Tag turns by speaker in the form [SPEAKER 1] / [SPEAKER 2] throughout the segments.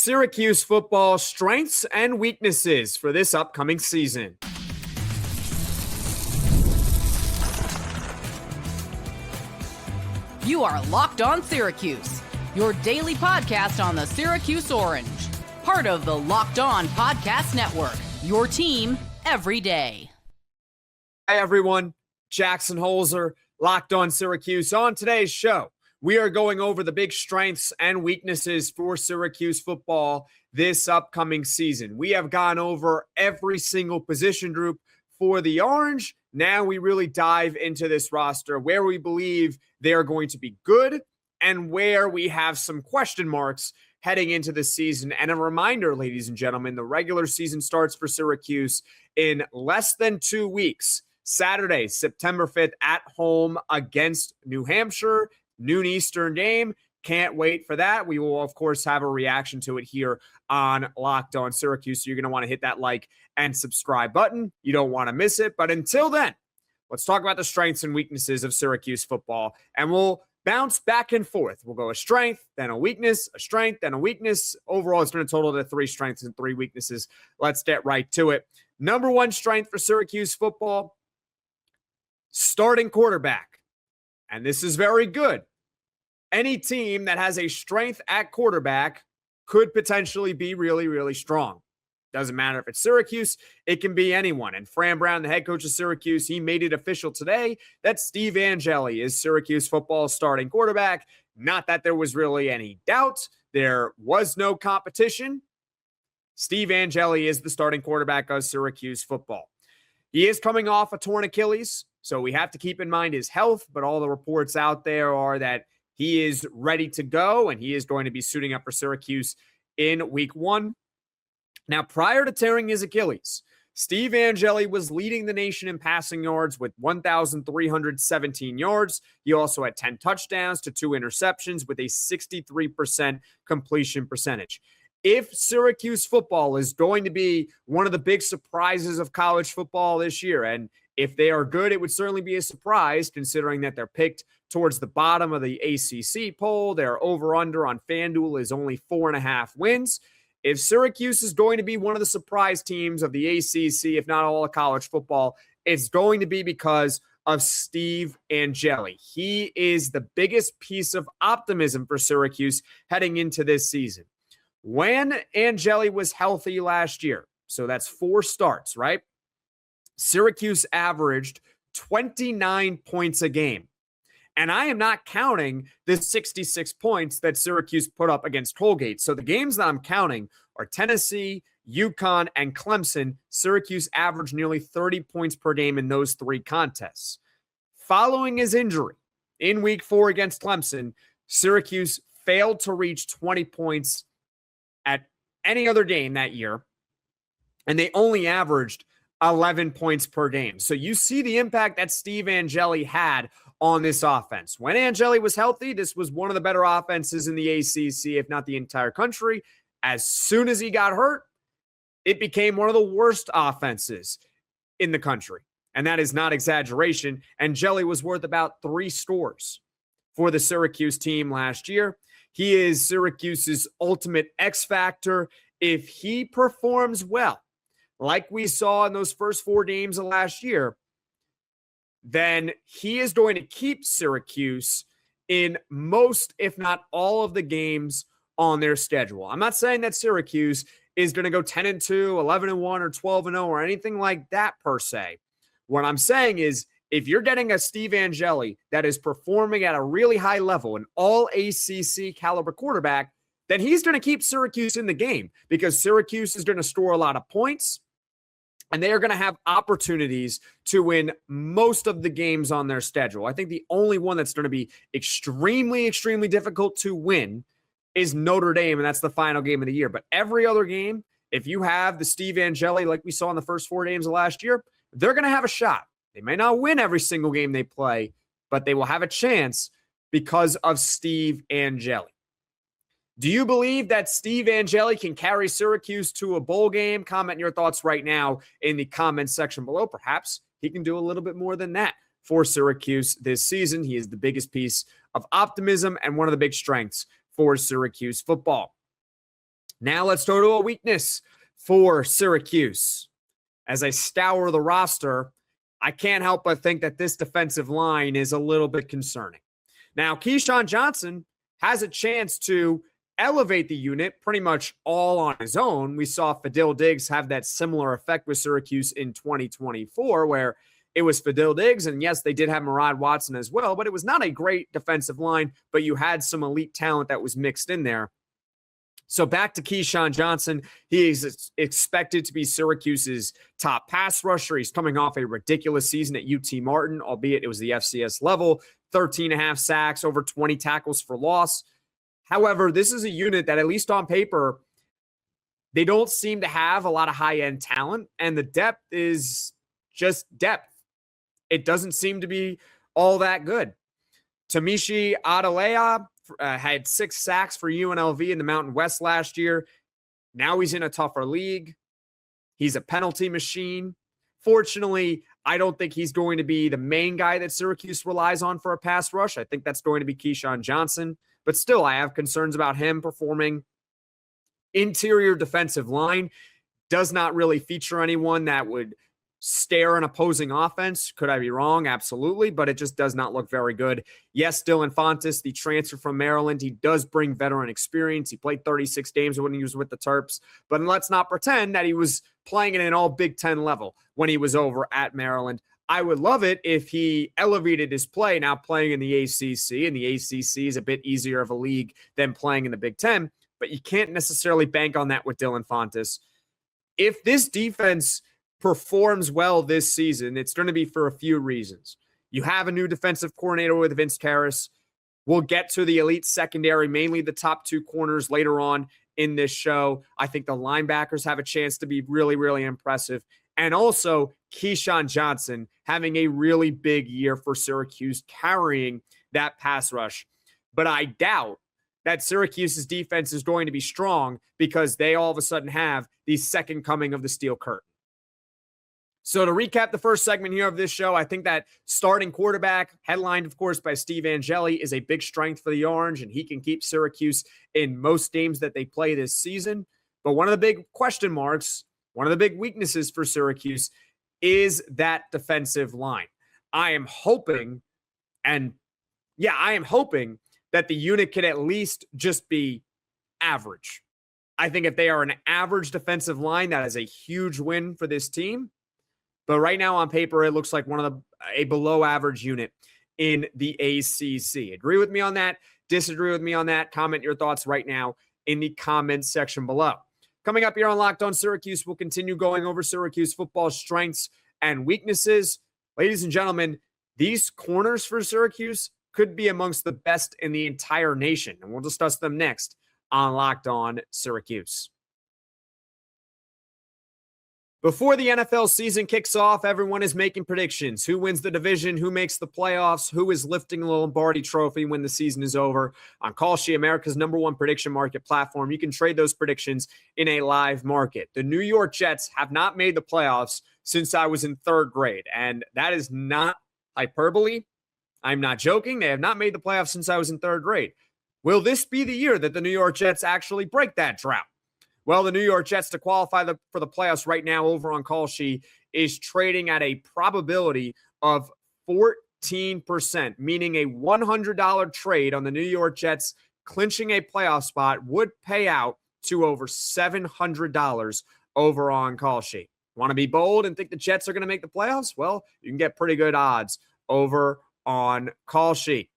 [SPEAKER 1] Syracuse football strengths and weaknesses for this upcoming season.
[SPEAKER 2] You are Locked On Syracuse, your daily podcast on the Syracuse Orange. Part of the Locked On Podcast Network, your team every day.
[SPEAKER 1] Hi, everyone. Jackson Holzer, Locked On Syracuse. On today's show, we are going over the big strengths and weaknesses for Syracuse football this upcoming season. We have gone over every single position group for the Orange. Now we really dive into this roster, where we believe they are going to be good and where we have some question marks heading into the season. And a reminder, ladies and gentlemen, the regular season starts for Syracuse in less than 2 weeks. Saturday, September 5th at home against New Hampshire, noon Eastern game. Can't wait for that. We will, of course, have a reaction to it here on Locked On Syracuse. So you're going to want to hit that like and subscribe button. You don't want to miss it. But until then, let's talk about the strengths and weaknesses of Syracuse football. And we'll bounce back and forth. We'll go a strength, then a weakness, a strength, then a weakness. Overall, it's going to total to 3 strengths and 3 weaknesses. Let's get right to it. Number one strength for Syracuse football, starting quarterback. And this is very good. Any team that has a strength at quarterback could potentially be really, really strong. Doesn't matter if it's Syracuse, it can be anyone. And Fran, the head coach of Syracuse, he made it official today that Steve Angeli is Syracuse football's starting quarterback. Not that there was really any doubt. There was no competition. Steve Angeli is the starting quarterback of Syracuse football. He is coming off a torn Achilles, so we have to keep in mind his health, but all the reports out there are that he is ready to go, and he is going to be suiting up for Syracuse in week 1. Now, prior to tearing his Achilles, Steve Angeli was leading the nation in passing yards with 1,317 yards. He also had 10 touchdowns to 2 interceptions with a 63% completion percentage. If Syracuse football is going to be one of the big surprises of college football this year, and if they are good, it would certainly be a surprise considering that they're picked towards the bottom of the ACC poll. Their over-under on FanDuel is only 4.5 wins. If Syracuse is going to be one of the surprise teams of the ACC, if not all of college football, it's going to be because of Steve Angeli. He is the biggest piece of optimism for Syracuse heading into this season. When Angeli was healthy last year, so that's 4 starts, right? Syracuse averaged 29 points a game. And I am not counting the 66 points that Syracuse put up against Colgate. So the games that I'm counting are Tennessee, UConn, and Clemson. Syracuse averaged nearly 30 points per game in those 3 contests. Following his injury in week 4 against Clemson, Syracuse failed to reach 20 points at any other game that year. And they only averaged 11 points per game. So you see the impact that Steve Angeli had on this offense. When Angeli was healthy, this was one of the better offenses in the ACC, if not the entire country. As soon as he got hurt, it became one of the worst offenses in the country. And that is not exaggeration. Angeli was worth about 3 scores for the Syracuse team last year. He is Syracuse's ultimate X factor. If he performs well, like we saw in those first 4 games of last year, then he is going to keep Syracuse in most, if not all, of the games on their schedule. I'm not saying that Syracuse is going to go 10-2, 11-1, or 12-0, or anything like that per se. What I'm saying is, if you're getting a Steve Angeli that is performing at a really high level, an all-ACC caliber quarterback, then he's going to keep Syracuse in the game because Syracuse is going to score a lot of points. And they are going to have opportunities to win most of the games on their schedule. I think the only one that's going to be extremely, extremely difficult to win is Notre Dame, and that's the final game of the year. But every other game, if you have the Steve Angeli like we saw in the first 4 games of last year, they're going to have a shot. They may not win every single game they play, but they will have a chance because of Steve Angeli. Do you believe that Steve Angeli can carry Syracuse to a bowl game? Comment your thoughts right now in the comments section below. Perhaps he can do a little bit more than that for Syracuse this season. He is the biggest piece of optimism and one of the big strengths for Syracuse football. Now let's go to a weakness for Syracuse. As I scour the roster, I can't help but think that this defensive line is a little bit concerning. Now, Keyshawn Johnson has a chance to elevate the unit pretty much all on his own. We saw Fadil Diggs have that similar effect with Syracuse in 2024, where it was Fadil Diggs, and yes, they did have Murad Watson as well, but it was not a great defensive line, but you had some elite talent that was mixed in there. So back to Keyshawn Johnson. He is expected to be Syracuse's top pass rusher. He's coming off a ridiculous season at UT Martin, albeit it was the FCS level, 13.5 sacks, over 20 tackles for loss. However, this is a unit that, at least on paper, they don't seem to have a lot of high-end talent, and the depth is just depth. It doesn't seem to be all that good. Tamishi Adalea had 6 sacks for UNLV in the Mountain West last year. Now he's in a tougher league. He's a penalty machine. Fortunately, I don't think he's going to be the main guy that Syracuse relies on for a pass rush. I think that's going to be Keyshawn Johnson. But still, I have concerns about him performing. Interior defensive line does not really feature anyone that would stare an opposing offense. Could I be wrong? Absolutely, but it just does not look very good. Yes, Dylan Fontes, the transfer from Maryland, he does bring veteran experience. He played 36 games when he was with the Terps, but let's not pretend that he was playing at an all Big Ten level when he was over at Maryland. I would love it if he elevated his play now playing in the ACC, and the ACC is a bit easier of a league than playing in the Big Ten, but you can't necessarily bank on that with Dylan Fontes. If this defense performs well this season, it's going to be for a few reasons. You have a new defensive coordinator with Vince Karras. We'll get to the elite secondary, mainly the top 2 corners later on in this show. I think the linebackers have a chance to be really, really impressive. And also Keyshawn Johnson having a really big year for Syracuse, carrying that pass rush. But I doubt that Syracuse's defense is going to be strong because they all of a sudden have the second coming of the Steel Curtain. So to recap the first segment here of this show, I think that starting quarterback, headlined, of course, by Steve Angeli, is a big strength for the Orange, and he can keep Syracuse in most games that they play this season. But one of the big question marks, one of the big weaknesses for Syracuse is that defensive line. I am hoping that the unit can at least just be average. I think if they are an average defensive line, that is a huge win for this team. But right now on paper, it looks like a below average unit in the ACC. Agree with me on that? Disagree with me on that? Comment your thoughts right now in the comments section below. Coming up here on Locked On Syracuse, we'll continue going over Syracuse football strengths and weaknesses. Ladies and gentlemen, these corners for Syracuse could be amongst the best in the entire nation, and we'll discuss them next on Locked On Syracuse. Before the NFL season kicks off, everyone is making predictions. Who wins the division? Who makes the playoffs? Who is lifting the Lombardi Trophy when the season is over? On Kalshi, America's #1 prediction market platform, you can trade those predictions in a live market. The New York Jets have not made the playoffs since I was in 3rd grade, and that is not hyperbole. I'm not joking. They have not made the playoffs since I was in 3rd grade. Will this be the year that the New York Jets actually break that drought? Well, the New York Jets, to qualify for the playoffs right now over on Kalshi, is trading at a probability of 14%, meaning a $100 trade on the New York Jets clinching a playoff spot would pay out to over $700 over on Kalshi. Want to be bold and think the Jets are going to make the playoffs? Well, you can get pretty good odds over on Kalshi.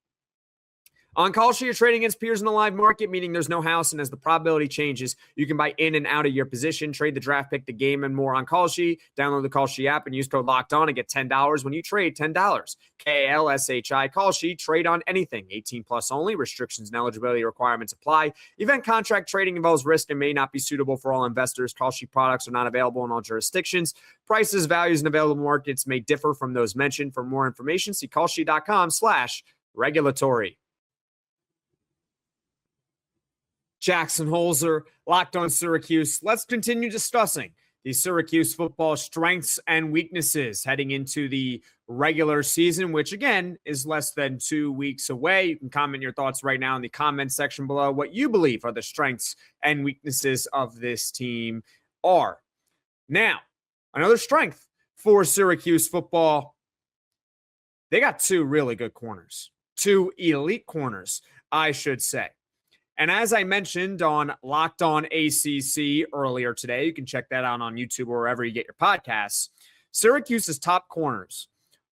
[SPEAKER 1] On Kalshi, you're trading against peers in the live market, meaning there's no house, and as the probability changes, you can buy in and out of your position, trade the draft pick, the game, and more on Kalshi. Download the Kalshi app and use code LOCKEDON and get $10 when you trade $10. KLSHI Kalshi. Trade on anything. 18 plus only. Restrictions and eligibility requirements apply. Event contract trading involves risk and may not be suitable for all investors. Kalshi products are not available in all jurisdictions. Prices, values, and available markets may differ from those mentioned. For more information, see Kalshi.com/regulatory. Jackson Holzer, Locked On Syracuse. Let's continue discussing the Syracuse football strengths and weaknesses heading into the regular season, which again is less than 2 weeks away. You can comment your thoughts right now in the comment section below what you believe are the strengths and weaknesses of this team are. Now, another strength for Syracuse football, they got two really good corners, two elite corners, I should say. And as I mentioned on Locked On ACC earlier today, you can check that out on YouTube or wherever you get your podcasts. Syracuse's top corners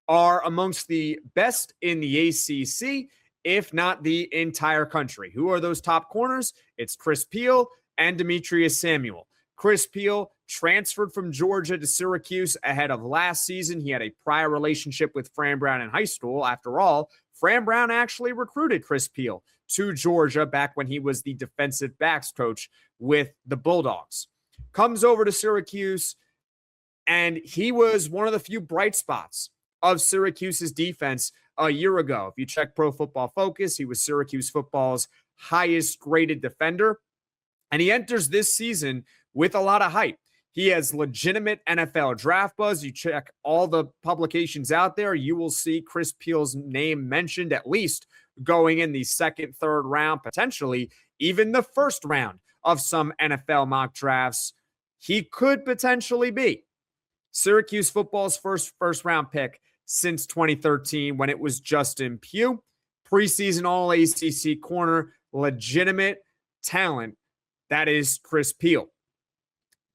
[SPEAKER 1] are amongst the best in the ACC, if not the entire country. Who are those top corners? It's Chris Peal and Demetres Samuel. Chris Peal transferred from Georgia to Syracuse ahead of last season. He had a prior relationship with Fran Brown in high school. After all, Fran Brown actually recruited Chris Peal to Georgia back when he was the defensive backs coach with the Bulldogs. Comes over to Syracuse, and he was one of the few bright spots of Syracuse's defense a year ago. If you check Pro Football Focus, he was Syracuse football's highest graded defender. And he enters this season with a lot of hype. He has legitimate NFL draft buzz. You check all the publications out there, you will see Chris Peal's name mentioned at least going in the second, third round, potentially even the first round of some NFL mock drafts. He could potentially be Syracuse football's first round pick since 2013 when it was Justin Pugh. Preseason All-ACC corner, legitimate talent. That is Chris Peal.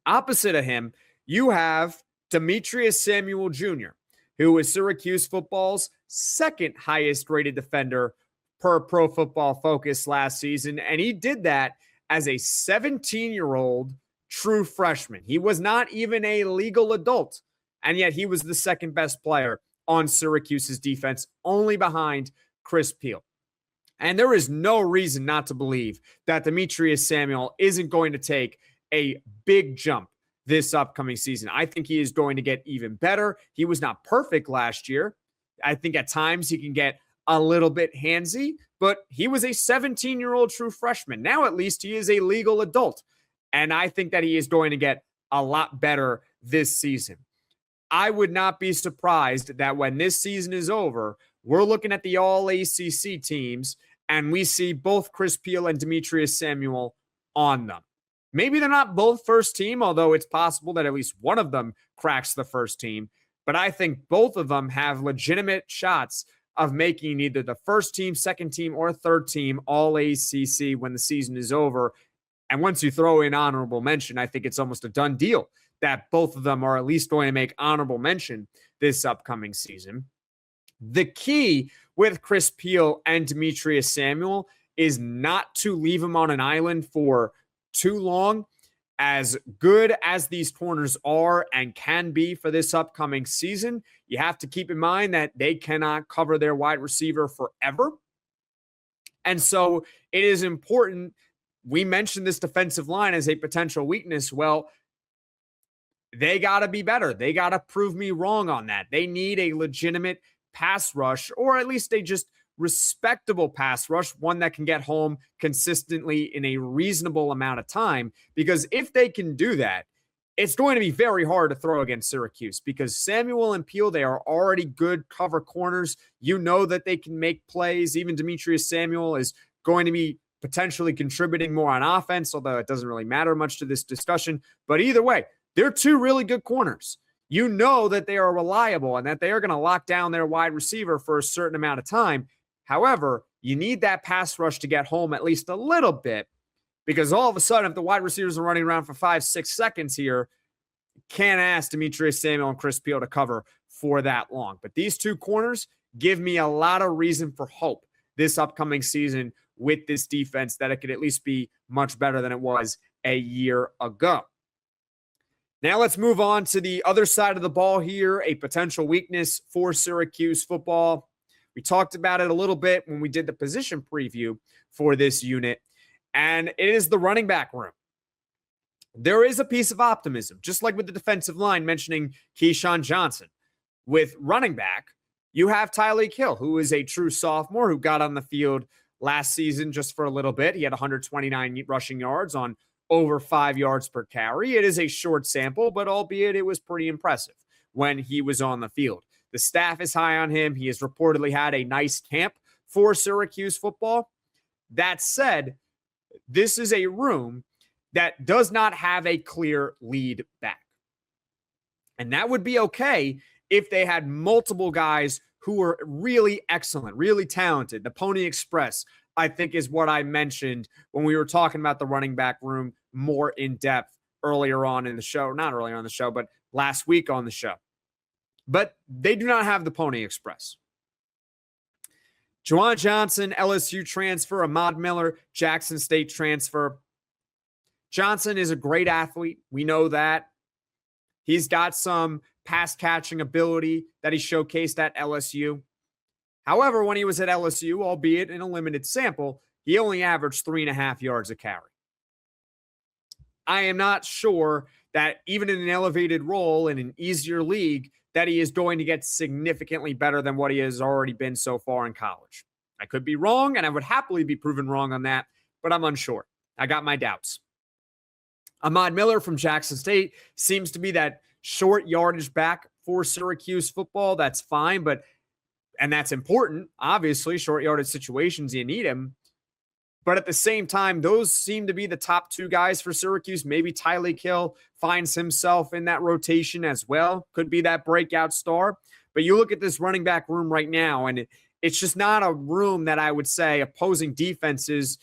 [SPEAKER 1] Opposite of him, you have Demetres Samuel Jr., who was Syracuse football's second highest rated defender per Pro Football Focus last season. And he did that as a 17-year-old true freshman. He was not even a legal adult, and yet he was the second best player on Syracuse's defense, only behind Chris Peal. And there is no reason not to believe that Demetres Samuel isn't going to take a big jump this upcoming season. I think he is going to get even better. He was not perfect last year. I think at times he can get a little bit handsy, but he was a 17-year-old true freshman. Now at least he is a legal adult. And I think that he is going to get a lot better this season. I would not be surprised that when this season is over, we're looking at the All-ACC teams and we see both Chris Peal and Demetres Samuel on them. Maybe they're not both first team, although it's possible that at least one of them cracks the first team. But I think both of them have legitimate shots of making either the first team, second team, or third team All-ACC when the season is over. And once you throw in honorable mention, I think it's almost a done deal that both of them are at least going to make honorable mention this upcoming season. The key with Chris Peal and Demetres Samuel is not to leave him on an island for too long. As good as these corners are and can be for this upcoming season, you have to keep in mind that they cannot cover their wide receiver forever. And so it is important. We mentioned this defensive line as a potential weakness. Well, they got to be better. They got to prove me wrong on that. They need a legitimate pass rush, or at least a just respectable pass rush, one that can get home consistently in a reasonable amount of time. Because if they can do that, it's going to be very hard to throw against Syracuse, because Samuel and Peal, they are already good cover corners. You know that they can make plays. Even Demetres Samuel is going to be potentially contributing more on offense, although it doesn't really matter much to this discussion. But either way, they're two really good corners. You know that they are reliable and that they are going to lock down their wide receiver for a certain amount of time. However, you need that pass rush to get home at least a little bit, because all of a sudden, if the wide receivers are running around for 5-6 seconds here, can't ask Demetres Samuel and Chris Peal to cover for that long. But these two corners give me a lot of reason for hope this upcoming season with this defense, that it could at least be much better than it was a year ago. Now let's move on to the other side of the ball here, a potential weakness for Syracuse football. We talked about it a little bit when we did the position preview for this unit, and it is the running back room. There is a piece of optimism, just like with the defensive line, mentioning Keyshawn Johnson. With running back, you have Tyreek Hill, who is a true sophomore who got on the field last season just for a little bit. He had 129 rushing yards on over 5 yards per carry. It is a short sample, but albeit it was pretty impressive when he was on the field. The staff is high on him. He has reportedly had a nice camp for Syracuse football. That said, this is a room that does not have a clear lead back. And that would be okay if they had multiple guys who were really excellent, really talented. The Pony Express, I think, is what I mentioned when we were talking about the running back room more in depth earlier on in the show. Not earlier on the show, but last week on the show. But they do not have the Pony Express. Juwan Johnson, LSU transfer. Ahmad Miller, Jackson State transfer. Johnson is a great athlete. We know that. He's got some pass catching ability that he showcased at LSU. However, when he was at LSU, albeit in a limited sample, he only averaged 3.5 yards a carry. I am not sure that even in an elevated role in an easier league, that he is going to get significantly better than what he has already been so far in college. I could be wrong, and I would happily be proven wrong on that, but I'm unsure. I got my doubts. Ahmad Miller from Jackson State seems to be that short yardage back for Syracuse football. That's fine, and that's important. Obviously, short yardage situations, you need him. But at the same time, those seem to be the top two guys for Syracuse. Maybe Tyreek Hill finds himself in that rotation as well. Could be that breakout star. But you look at this running back room right now, and it's just not a room that I would say opposing defenses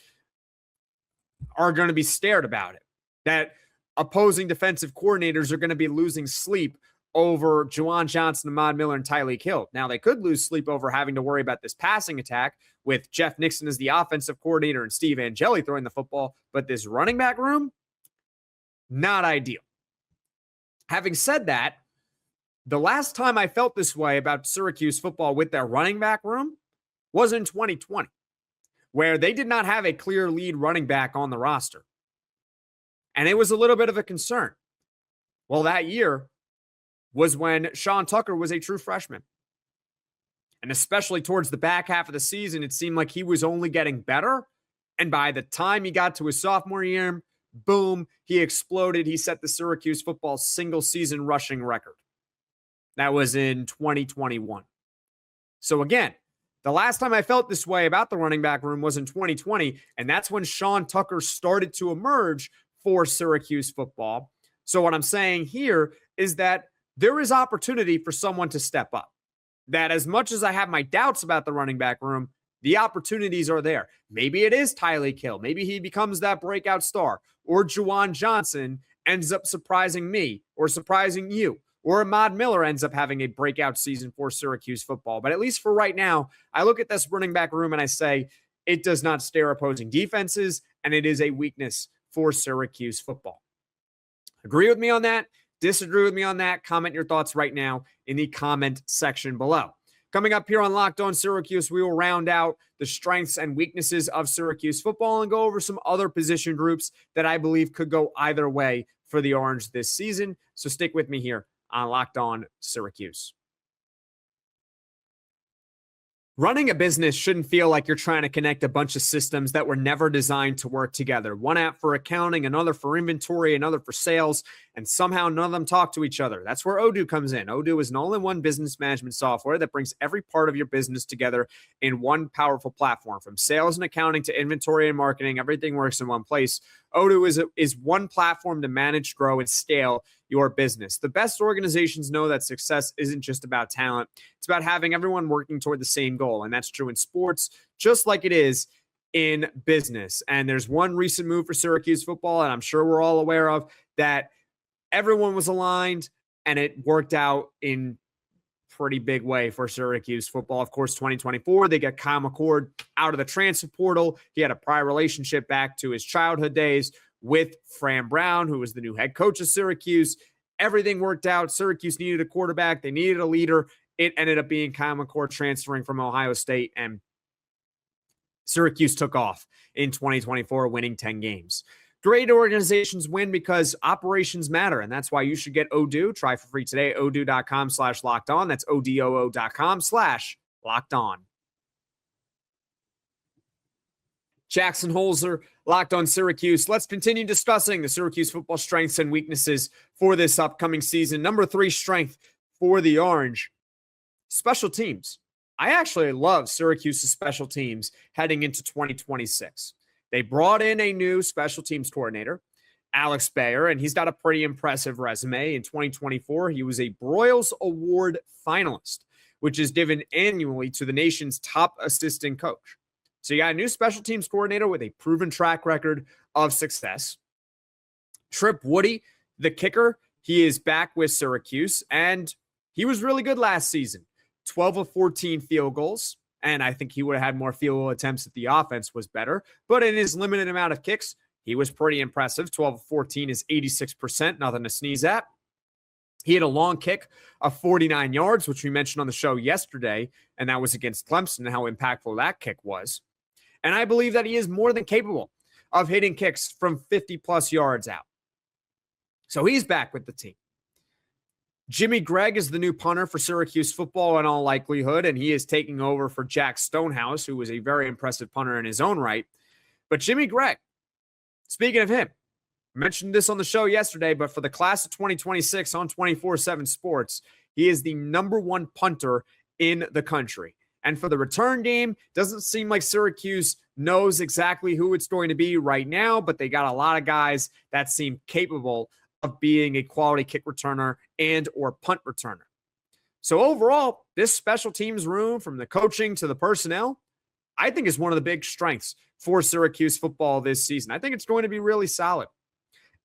[SPEAKER 1] are going to be scared about it. That opposing defensive coordinators are going to be losing sleep over Juwan Johnson, Ahmad Miller, and Tyreek Hill. Now, they could lose sleep over having to worry about this passing attack with Jeff Nixon as the offensive coordinator and Steve Angeli throwing the football, but this running back room, not ideal. Having said that, the last time I felt this way about Syracuse football with their running back room was in 2020, where they did not have a clear lead running back on the roster. And it was a little bit of a concern. Well, that year was when Sean Tucker was a true freshman. And especially towards the back half of the season, it seemed like he was only getting better. And by the time he got to his sophomore year, boom, he exploded. He set the Syracuse football single season rushing record. That was in 2021. So again, the last time I felt this way about the running back room was in 2020. And that's when Sean Tucker started to emerge for Syracuse football. So what I'm saying here is that there is opportunity for someone to step up. That as much as I have my doubts about the running back room, the opportunities are there. Maybe it is Tyreek Hill. Maybe he becomes that breakout star. Or Juwan Johnson ends up surprising me or surprising you. Or Ahmad Miller ends up having a breakout season for Syracuse football. But at least for right now, I look at this running back room and I say it does not stare opposing defenses, and it is a weakness for Syracuse football. Agree with me on that? Disagree with me on that? Comment your thoughts right now in the comment section below. Coming up here on Locked On Syracuse, we will round out the strengths and weaknesses of Syracuse football and go over some other position groups that I believe could go either way for the Orange this season. So stick with me here on Locked On Syracuse. Running a business shouldn't feel like you're trying to connect a bunch of systems that were never designed to work together. One app for accounting, another for inventory, another for sales, and somehow none of them talk to each other. That's where Odoo comes in. Odoo is an all-in-one business management software that brings every part of your business together in one powerful platform. From sales and accounting to inventory and marketing, everything works in one place. Odoo is one platform to manage, grow, and scale your business. The best organizations know that success isn't just about talent. It's about having everyone working toward the same goal. And that's true in sports, just like it is in business. And there's one recent move for Syracuse football, and I'm sure we're all aware of, that everyone was aligned and it worked out in pretty big way for Syracuse football. Of course, 2024, they got Kyle McCord out of the transfer portal. He had a prior relationship back to his childhood days with Fran Brown, who was the new head coach of Syracuse. Everything worked out. Syracuse needed a quarterback. They needed a leader. It ended up being Kyle McCord transferring from Ohio State, and Syracuse took off in 2024, winning 10 games. Great organizations win because operations matter, and that's why you should get Odoo. Try for free today, odoo.com/lockedon. That's odoo.com/lockedon. Jackson Holzer, Locked On Syracuse. Let's continue discussing the Syracuse football strengths and weaknesses for this upcoming season. Number 3 strength for the Orange, special teams. I actually love Syracuse's special teams heading into 2026. They brought in a new special teams coordinator, Alex Bayer, and he's got a pretty impressive resume. In 2024, he was a Broyles Award finalist, which is given annually to the nation's top assistant coach. So you got a new special teams coordinator with a proven track record of success. Tripp Woody, the kicker, he is back with Syracuse, and he was really good last season. 12 of 14 field goals, and I think he would have had more field goal attempts if the offense was better. But in his limited amount of kicks, he was pretty impressive. 12 of 14 is 86%, nothing to sneeze at. He had a long kick of 49 yards, which we mentioned on the show yesterday, and that was against Clemson and how impactful that kick was. And I believe that he is more than capable of hitting kicks from 50-plus yards out. So he's back with the team. Jimmy Gregg is the new punter for Syracuse football in all likelihood, and he is taking over for Jack Stonehouse, who was a very impressive punter in his own right. But Jimmy Gregg, speaking of him, I mentioned this on the show yesterday, but for the class of 2026 on 24/7 Sports, he is the #1 punter in the country. And for the return game, doesn't seem like Syracuse knows exactly who it's going to be right now, but they got a lot of guys that seem capable of being a quality kick returner and or punt returner. So overall, this special teams room, from the coaching to the personnel, I think is one of the big strengths for Syracuse football this season. I think it's going to be really solid.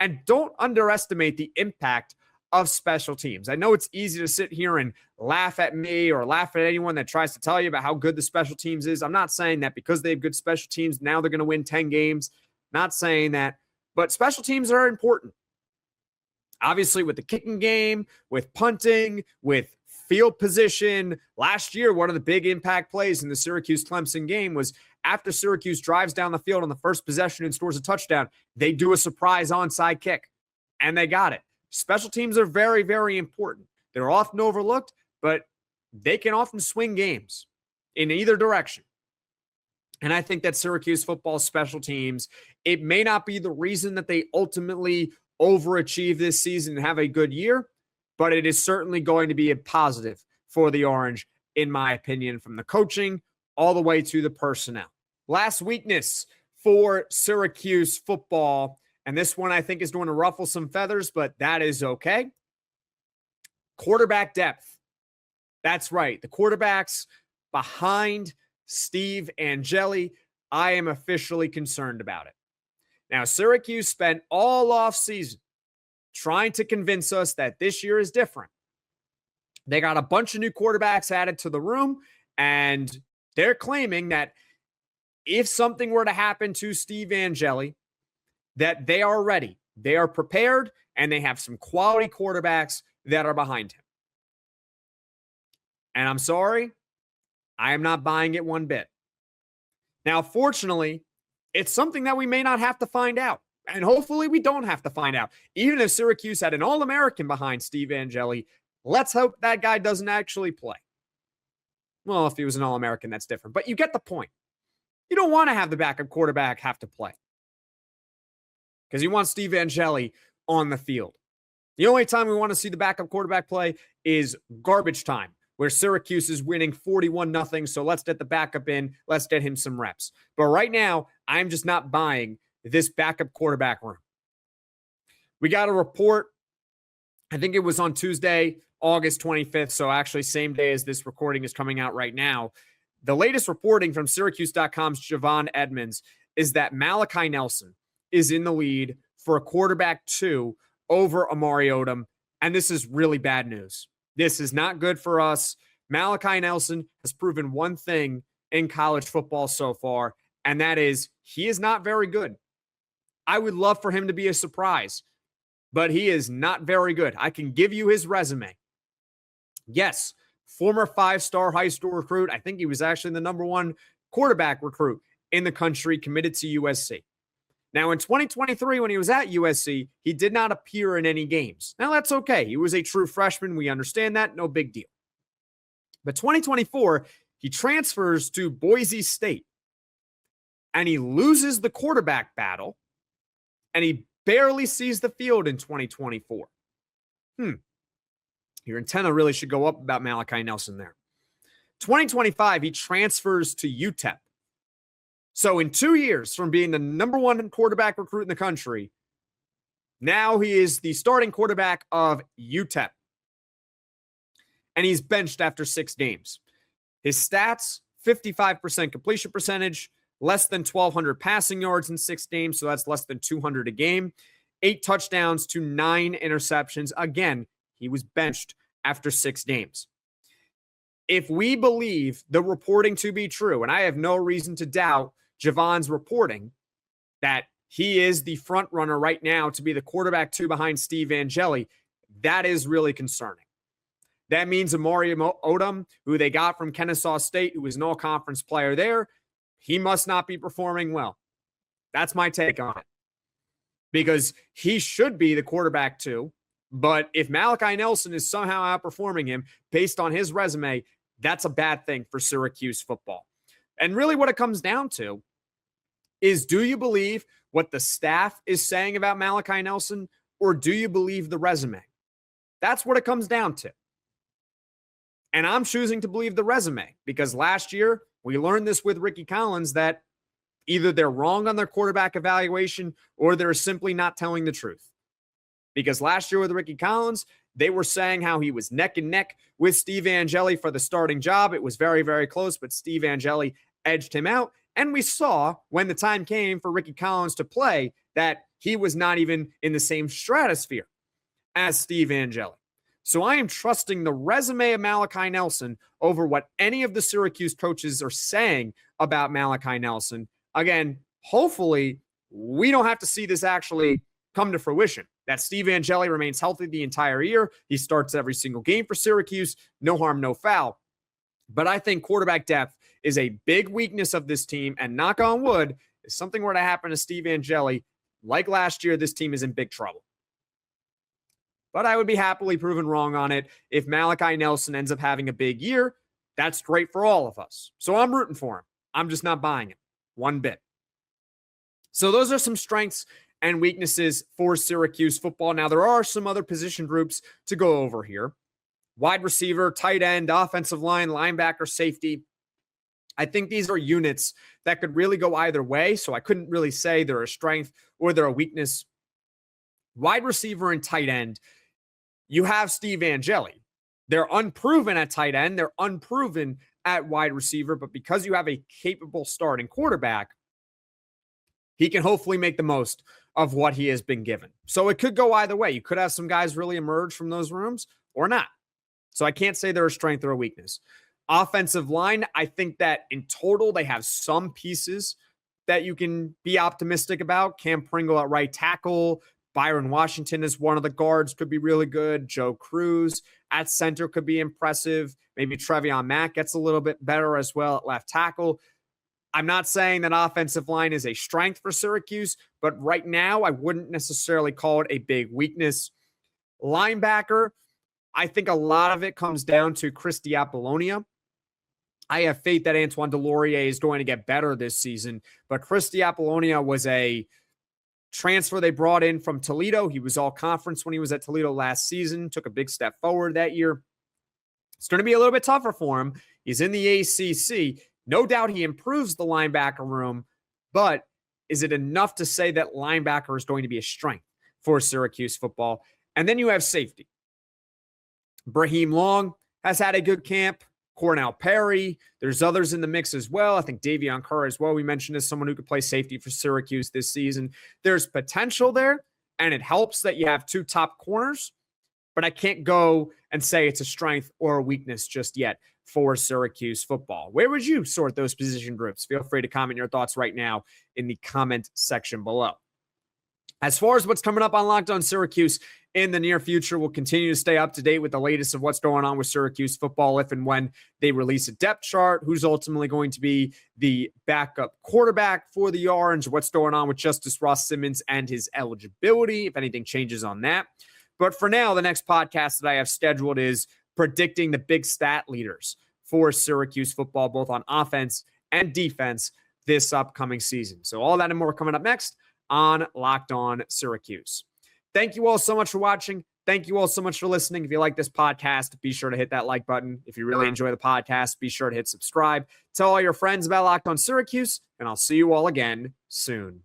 [SPEAKER 1] And don't underestimate the impact of special teams. I know it's easy to sit here and laugh at me or laugh at anyone that tries to tell you about how good the special teams is. I'm not saying that because they have good special teams, now they're going to win 10 games. Not saying that. But special teams are important. Obviously, with the kicking game, with punting, with field position. Last year, one of the big impact plays in the Syracuse-Clemson game was after Syracuse drives down the field on the first possession and scores a touchdown, they do a surprise onside kick, and they got it. Special teams are very, very important. They're often overlooked, but they can often swing games in either direction. And I think that Syracuse football special teams, it may not be the reason that they ultimately overachieve this season and have a good year, but it is certainly going to be a positive for the Orange, in my opinion, from the coaching all the way to the personnel. Last weakness for Syracuse football, and this one I think is going to ruffle some feathers, but that is okay. Quarterback depth. That's right. The quarterbacks behind Steve Angeli, I am officially concerned about it. Now, Syracuse spent all offseason trying to convince us that this year is different. They got a bunch of new quarterbacks added to the room, and they're claiming that if something were to happen to Steve Angeli, that they are ready, they are prepared, and they have some quality quarterbacks that are behind him. And I'm sorry, I am not buying it one bit. Now, fortunately, it's something that we may not have to find out. And hopefully we don't have to find out. Even if Syracuse had an All-American behind Steve Angeli, let's hope that guy doesn't actually play. Well, if he was an All-American, that's different. But you get the point. You don't want to have the backup quarterback have to play, because you want Steve Angeli on the field. The only time we want to see the backup quarterback play is garbage time, where Syracuse is winning 41-0, so let's get the backup in. Let's get him some reps. But right now, I'm just not buying this backup quarterback room. We got a report, I think it was on Tuesday, August 25th, so actually same day as this recording is coming out right now. The latest reporting from Syracuse.com's Javon Edmonds is that Malachi Nelson is in the lead for a quarterback 2 over Amari Odom, and this is really bad news. This is not good for us. Malachi Nelson has proven one thing in college football so far, and that is he is not very good. I would love for him to be a surprise, but he is not very good. I can give you his resume. Yes, former 5-star high school recruit. I think he was actually the #1 quarterback recruit in the country, committed to USC. Now, in 2023, when he was at USC, he did not appear in any games. Now, that's okay. He was a true freshman. We understand that. No big deal. But 2024, he transfers to Boise State, and he loses the quarterback battle, and he barely sees the field in 2024. Your antenna really should go up about Malachi Nelson there. 2025, he transfers to UTEP. So in 2 years from being the number one quarterback recruit in the country, now he is the starting quarterback of UTEP. And he's benched after 6 games. His stats, 55% completion percentage, less than 1,200 passing yards in 6 games, so that's less than 200 a game. 8 touchdowns to 9 interceptions. Again, he was benched after 6 games. If we believe the reporting to be true, and I have no reason to doubt Javon's reporting that he is the front runner right now to be the quarterback 2 behind Steve Angeli, that is really concerning. That means Amari Odom, who they got from Kennesaw State, who was an all-conference player there, he must not be performing well. That's my take on it. Because he should be the quarterback 2, but if Malachi Nelson is somehow outperforming him based on his resume, that's a bad thing for Syracuse football. And really what it comes down to is, do you believe what the staff is saying about Malachi Nelson, or do you believe the resume? That's what it comes down to. And I'm choosing to believe the resume because last year we learned this with Ricky Collins that either they're wrong on their quarterback evaluation or they're simply not telling the truth. Because last year with Ricky Collins, they were saying how he was neck and neck with Steve Angeli for the starting job. It was very, very close, but Steve Angeli edged him out. And we saw when the time came for Ricky Collins to play that he was not even in the same stratosphere as Steve Angeli. So I am trusting the resume of Malachi Nelson over what any of the Syracuse coaches are saying about Malachi Nelson. Again, hopefully we don't have to see this actually come to fruition, that Steve Angeli remains healthy the entire year. He starts every single game for Syracuse. No harm, no foul. But I think quarterback depth is a big weakness of this team, and knock on wood, if something were to happen to Steve Angeli, like last year, this team is in big trouble. But I would be happily proven wrong on it. If Malachi Nelson ends up having a big year, that's great for all of us. So I'm rooting for him. I'm just not buying it one bit. So those are some strengths and weaknesses for Syracuse football. Now, there are some other position groups to go over here. Wide receiver, tight end, offensive line, linebacker, safety. I think these are units that could really go either way, so I couldn't really say they're a strength or they're a weakness. Wide receiver and tight end, you have Steve Angeli. They're unproven at tight end. They're unproven at wide receiver, but because you have a capable starting quarterback, he can hopefully make the most of what he has been given. So it could go either way. You could have some guys really emerge from those rooms or not. So I can't say they're a strength or a weakness. Offensive line, I think that in total, they have some pieces that you can be optimistic about. Cam Pringle at right tackle. Byron Washington is one of the guards, could be really good. Joe Cruz at center could be impressive. Maybe Trevion Mack gets a little bit better as well at left tackle. I'm not saying that offensive line is a strength for Syracuse, but right now I wouldn't necessarily call it a big weakness. Linebacker, I think a lot of it comes down to Christy Apollonia. I have faith that Antoine Delorier is going to get better this season, but Christy Apollonia was a transfer they brought in from Toledo. He was all conference when he was at Toledo last season, took a big step forward that year. It's going to be a little bit tougher for him. He's in the ACC. No doubt he improves the linebacker room, but is it enough to say that linebacker is going to be a strength for Syracuse football? And then you have safety. Brahim Long has had a good camp. Cornell Perry. There's others in the mix as well. I think Davion Kerr as well. We mentioned as someone who could play safety for Syracuse this season. There's potential there, and it helps that you have 2 top corners, but I can't go and say it's a strength or a weakness just yet for Syracuse football. Where would you sort those position groups? Feel free to comment your thoughts right now in the comment section below. As far as what's coming up on Locked On Syracuse in the near future, we'll continue to stay up to date with the latest of what's going on with Syracuse football if and when they release a depth chart, who's ultimately going to be the backup quarterback for the Orange, what's going on with Justice Ross Simmons and his eligibility, if anything changes on that. But for now, the next podcast that I have scheduled is predicting the big stat leaders for Syracuse football, both on offense and defense this upcoming season. So all that and more coming up next on Locked On Syracuse. Thank you all so much for watching. Thank you all so much for listening. If you like this podcast, be sure to hit that like button. If you really enjoy the podcast, be sure to hit subscribe. Tell all your friends about Locked On Syracuse, and I'll see you all again soon.